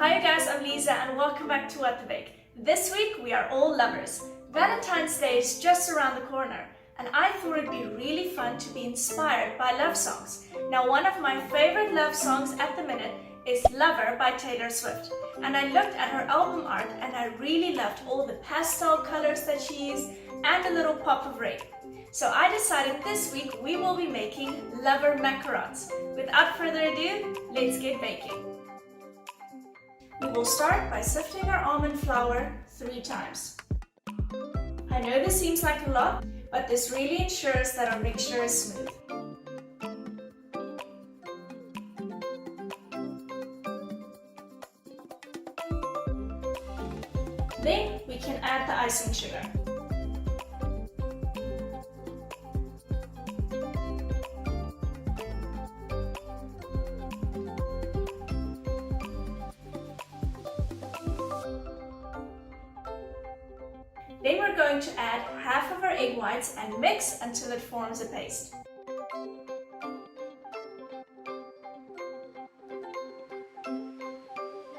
Hi you guys, I'm Lisa and welcome back to What the Bake. This week we are all lovers. Valentine's Day is just around the corner and I thought it'd be really fun to be inspired by love songs. Now one of my favorite love songs at the minute is Lover by Taylor Swift. And I looked at her album art and I really loved all the pastel colors that she used and a little pop of red. So I decided this week we will be making Lover Macarons. Without further ado, let's get baking. We will start by sifting our almond flour 3 times. I know this seems like a lot, but this really ensures that our mixture is smooth. Then we can add the icing sugar. Then we're going to add half of our egg whites and mix until it forms a paste.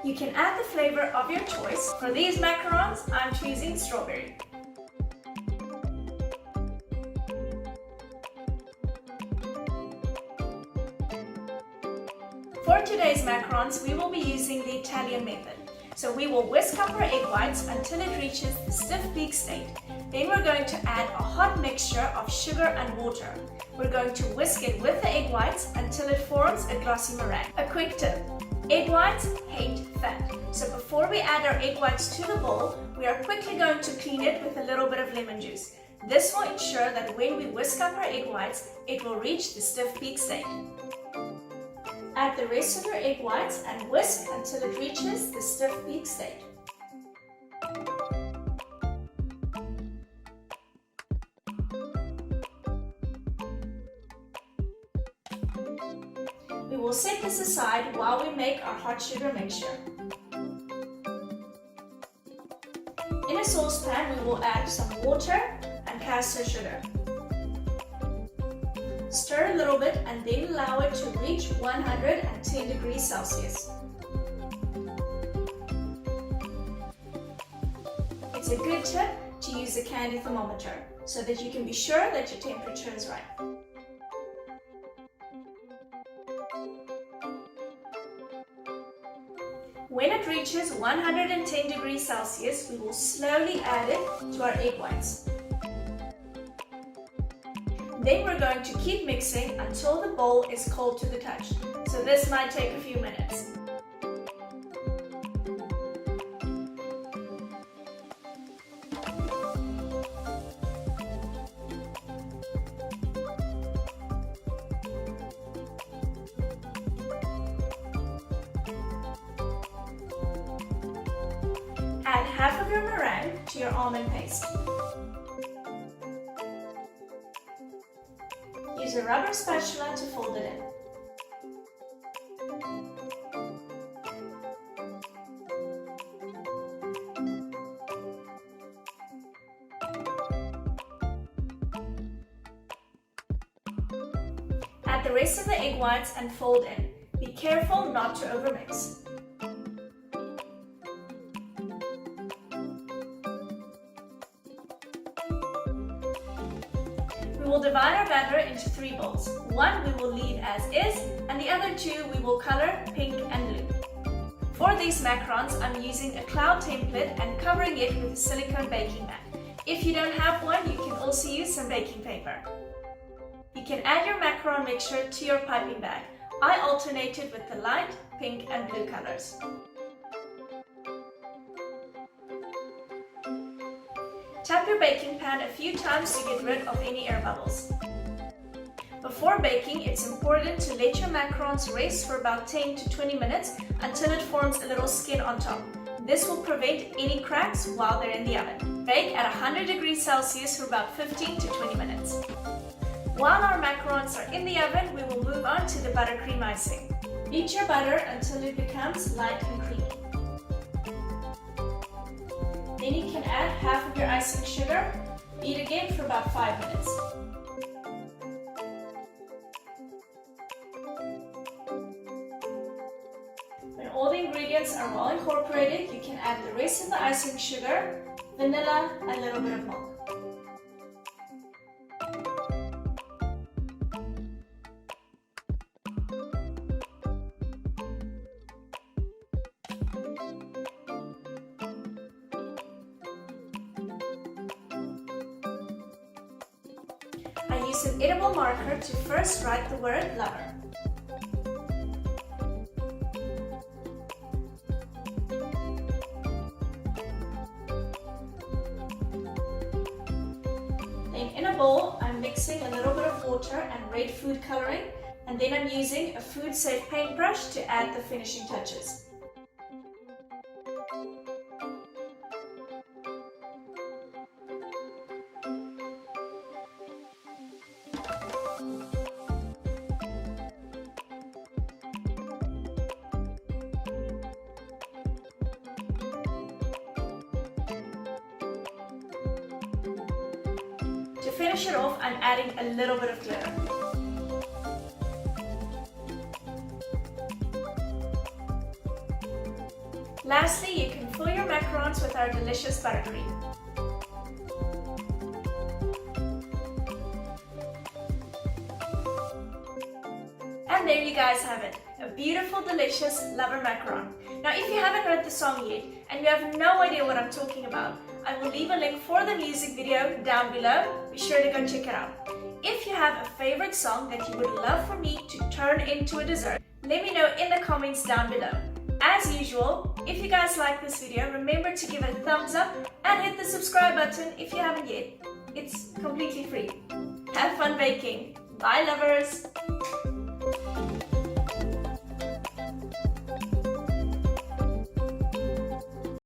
You can add the flavor of your choice. For these macarons, I'm choosing strawberry. For today's macarons, we will be using the Italian method. So we will whisk up our egg whites until it reaches the stiff peak state. Then we're going to add a hot mixture of sugar and water. We're going to whisk it with the egg whites until it forms a glossy meringue. A quick tip, egg whites hate fat. So before we add our egg whites to the bowl, we are quickly going to clean it with a little bit of lemon juice. This will ensure that when we whisk up our egg whites, it will reach the stiff peak state. Add the rest of your egg whites and whisk until it reaches the stiff peak state. We will set this aside while we make our hot sugar mixture. In a saucepan, we will add some water and castor sugar. Stir a little bit and then allow it to reach 110 degrees Celsius. It's a good tip to use a candy thermometer so that you can be sure that your temperature is right. When it reaches 110 degrees Celsius, we will slowly add it to our egg whites. Then we're going to keep mixing until the bowl is cold to the touch. So this might take a few minutes. Add half of your meringue to your almond paste. Use a rubber spatula to fold it in. Add the rest of the egg whites and fold in. Be careful not to overmix. We will divide our batter into 3 bowls. One we will leave as is, and the other 2 we will color pink and blue. For these macarons, I'm using a cloud template and covering it with a silicone baking mat. If you don't have one, you can also use some baking paper. You can add your macaron mixture to your piping bag. I alternated with the light, pink and blue colors. Tap your baking pan a few times to get rid of any air bubbles. Before baking, it's important to let your macarons rest for about 10 to 20 minutes until it forms a little skin on top. This will prevent any cracks while they're in the oven. Bake at 100 degrees Celsius for about 15 to 20 minutes. While our macarons are in the oven, we will move on to the buttercream icing. Beat your butter until it becomes light and creamy. Then you can add half of your icing sugar. Beat again for about 5 minutes. When all the ingredients are well incorporated, you can add the rest of the icing sugar, vanilla, and a little bit of milk. I use an edible marker to first write the word lover. Then in a bowl, I'm mixing a little bit of water and red food coloring, and then I'm using a food-safe paintbrush to add the finishing touches. To finish it off, I'm adding a little bit of glitter. Lastly, you can fill your macarons with our delicious buttercream. And there you guys have it, a beautiful, delicious Lover Macaron. Now if you haven't heard the song yet, and you have no idea what I'm talking about, I will leave a link for the music video down below. Be sure to go check it out. If you have a favorite song that you would love for me to turn into a dessert, let me know in the comments down below. As usual, if you guys like this video, remember to give it a thumbs up and hit the subscribe button if you haven't yet. It's completely free. Have fun baking. Bye lovers!